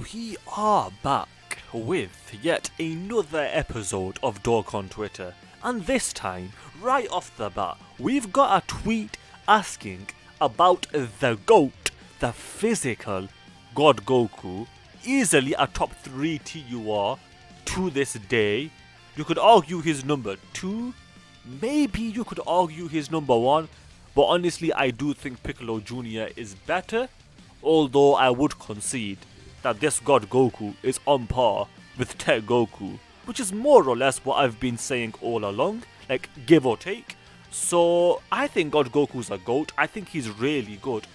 We are back with yet another episode of Dokkan Twitter, and this time, right off the bat, we've got a tweet asking about the GOAT, the physical God Goku, easily a top 3 TUR to this day. You could argue his number 2, maybe you could argue his number 1, but honestly I do think Piccolo Jr. is better, although I would concede that this God Goku is on par with Tech Goku, which is more or less what I've been saying all along, like give or take. So I think God Goku's a GOAT, I think he's really good.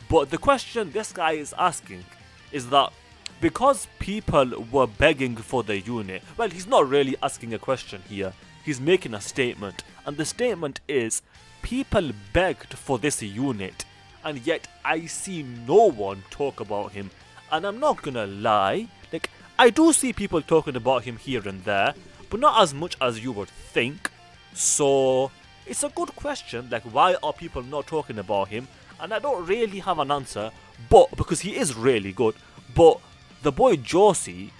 But the question this guy is asking is that because people were begging for the unit, well, he's not really asking a question here, he's making a statement, and the statement is people begged for this unit and yet I see no one talk about him. And I'm not gonna lie, like, I do see people talking about him here and there, but not as much as you would think. So it's a good question, like, why are people not talking about him? And I don't really have an answer, but because he is really good. But the boy Josie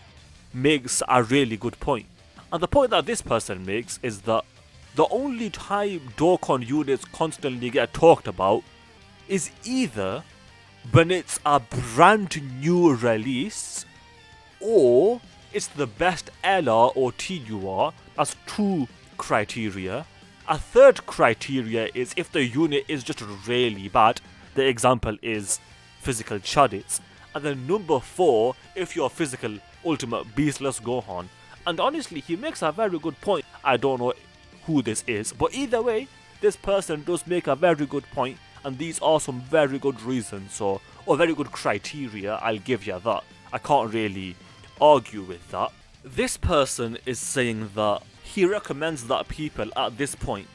makes a really good point. And the point that this person makes is that the only time Dokkan units constantly get talked about is either when it's a brand new release, or it's the best LR or TUR. That's 2 criteria. A third criteria is if the unit is just really bad. The example is physical Chadits. And then number 4, if you're physical ultimate beastless Gohan. And honestly, he makes a very good point. I don't know who this is, but either way, this person does make a very good point. And these are some very good reasons, or very good criteria, I'll give you that. I can't really argue with that. This person is saying that he recommends that people at this point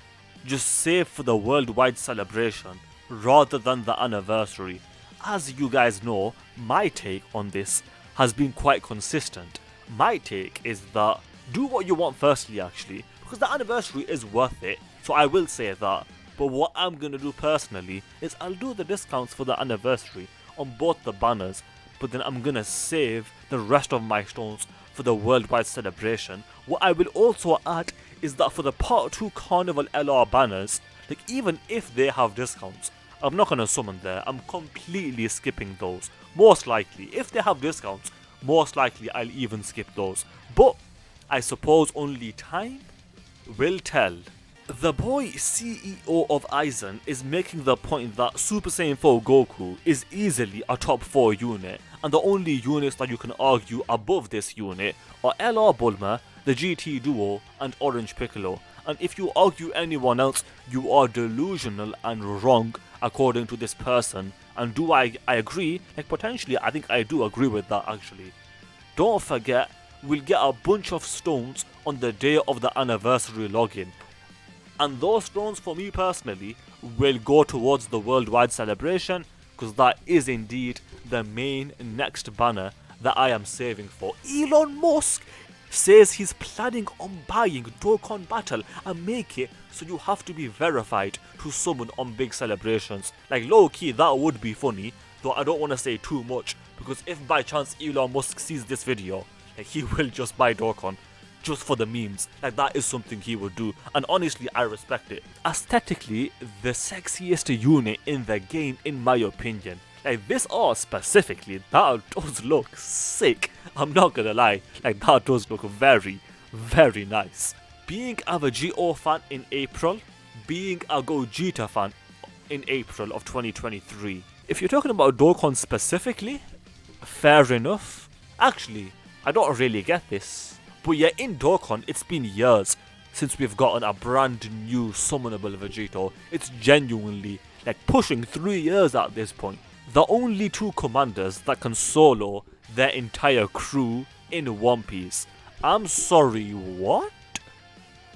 just save for the worldwide celebration rather than the anniversary. As you guys know, my take on this has been quite consistent. My take is that do what you want firstly, actually, because the anniversary is worth it, so I will say that. But what I'm going to do personally is I'll do the discounts for the anniversary on both the banners, but then I'm going to save the rest of my stones for the worldwide celebration. What I will also add is that for the Part 2 Carnival LR banners, like even if they have discounts, I'm not going to summon there, I'm completely skipping those. Most likely, if they have discounts, most likely I'll even skip those. But I suppose only time will tell. The boy CEO of Aizen is making the point that Super Saiyan 4 Goku is easily a top 4 unit, and the only units that you can argue above this unit are LR Bulma, the GT Duo, and Orange Piccolo. And if you argue anyone else, you are delusional and wrong according to this person. And do I agree? Like, potentially I think I do agree with that actually. Don't forget, we'll get a bunch of stones on the day of the anniversary login. And those stones for me personally will go towards the worldwide celebration, because that is indeed the main next banner that I am saving for. Elon Musk says he's planning on buying Dokkan Battle and make it so you have to be verified to summon on big celebrations. Like, low key, that would be funny, though I don't want to say too much, because if by chance Elon Musk sees this video, like, he will just buy Dokkan just for the memes. Like, that is something he would do, and honestly I respect it. Aesthetically, the sexiest unit in the game in my opinion. Like, this art specifically, that does look sick. I'm not gonna lie, like, that does look very, very nice. Being a Vegeta fan in April, being a Gogeta fan in April of 2023. If you're talking about Dokkan specifically, fair enough. Actually, I don't really get this. But yeah, in Dokkan, it's been years since we've gotten a brand new summonable Vegeta. It's genuinely, like, pushing 3 years at this point. The only 2 commanders that can solo their entire crew in One Piece. I'm sorry, what?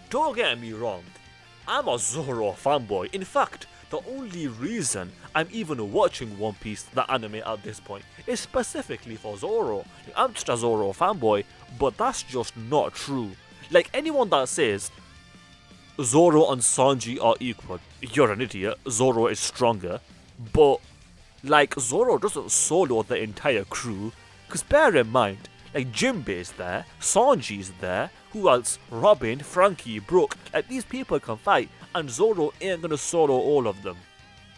Don't get me wrong, I'm a Zoro fanboy. In fact, the only reason I'm even watching One Piece, the anime, at this point is specifically for Zoro. I'm just a Zoro fanboy, but that's just not true. Like, anyone that says Zoro and Sanji are equal, you're an idiot. Zoro is stronger, but like, Zoro doesn't solo the entire crew, Because bear in mind, like Jinbei's there, Sanji's there, who else? Robin, Frankie, Brooke. Like these people can fight, and Zoro ain't gonna solo all of them.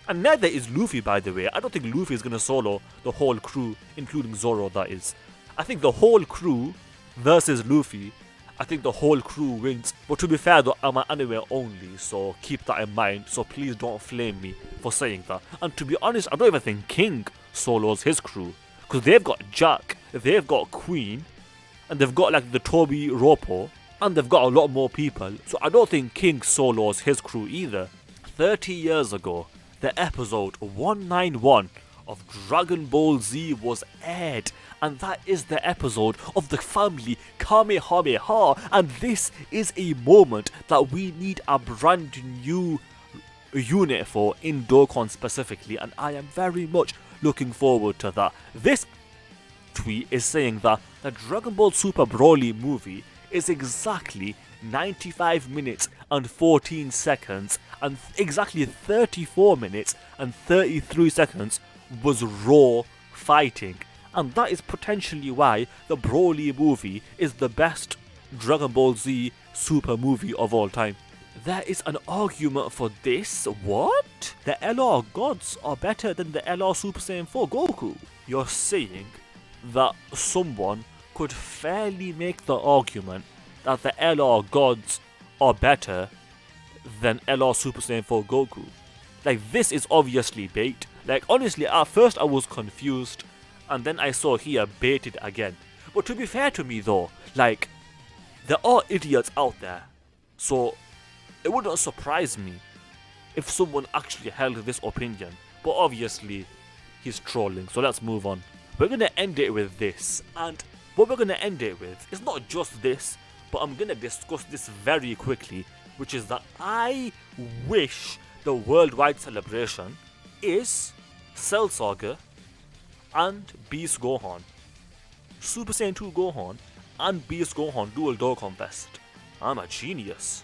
And neither is Luffy, by the way. I don't think Luffy is gonna solo the whole crew, including Zoro, that is. I think the whole crew versus Luffy, I think the whole crew wins. But to be fair though, I'm an anime only, so keep that in mind. So please don't flame me for saying that. And to be honest, I don't even think King solos his crew. Because they've got Jack, they've got Queen, and they've got like the Toby Ropo, and they've got a lot more people. So I don't think King solos his crew either. 30 years ago, the episode 191 of Dragon Ball Z was aired, and that is the episode of the family Kamehameha, and this is a moment that we need a brand new unit for in Dokkan specifically, and I am very much looking forward to that. This tweet is saying that the Dragon Ball Super Broly movie is exactly 95 minutes and 14 seconds, and exactly 34 minutes and 33 seconds was raw fighting, and that is potentially why the Broly movie is the best Dragon Ball Z Super movie of all time. There is an argument for this. What? The LR gods are better than the LR Super Saiyan 4 Goku. You're saying that someone could fairly make the argument that the LR gods are better than LR Super Saiyan 4 Goku. Like, this is obviously bait. Like, honestly, at first I was confused, and then I saw here baited again. But to be fair to me though, like, there are idiots out there, so it wouldn't surprise me if someone actually held this opinion. But obviously, he's trolling, so let's move on. We're gonna end it with this, and what we're gonna end it with is not just this, but I'm gonna discuss this very quickly, which is that I wish the worldwide celebration is Cell Saga and Beast Gohan. Super Saiyan 2 Gohan and Beast Gohan Dual Dokkan Fest. I'm a genius.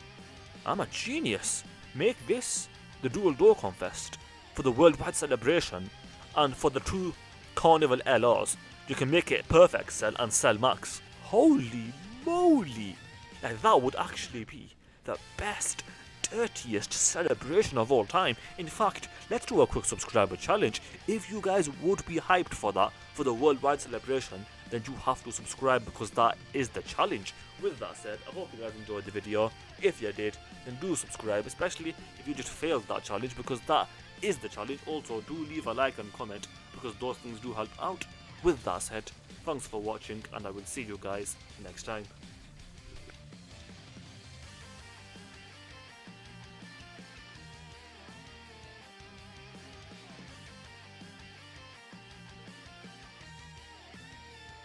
I'm a genius. Make this the Dual Dokkan Fest for the worldwide celebration, and for the two Carnival LRs, you can make it Perfect Cell and Cell Max. Holy moly! Like, that would actually be the best, dirtiest celebration of all time. In fact, let's do a quick subscriber challenge. If you guys would be hyped for that, for the worldwide celebration, then you have to subscribe, because that is the challenge. With that said, I hope you guys enjoyed the video. If you did, then do subscribe, especially if you just failed that challenge, because that is the challenge. Also, do leave a like and comment, because those things do help out. With that said, thanks for watching, and I will see you guys next time.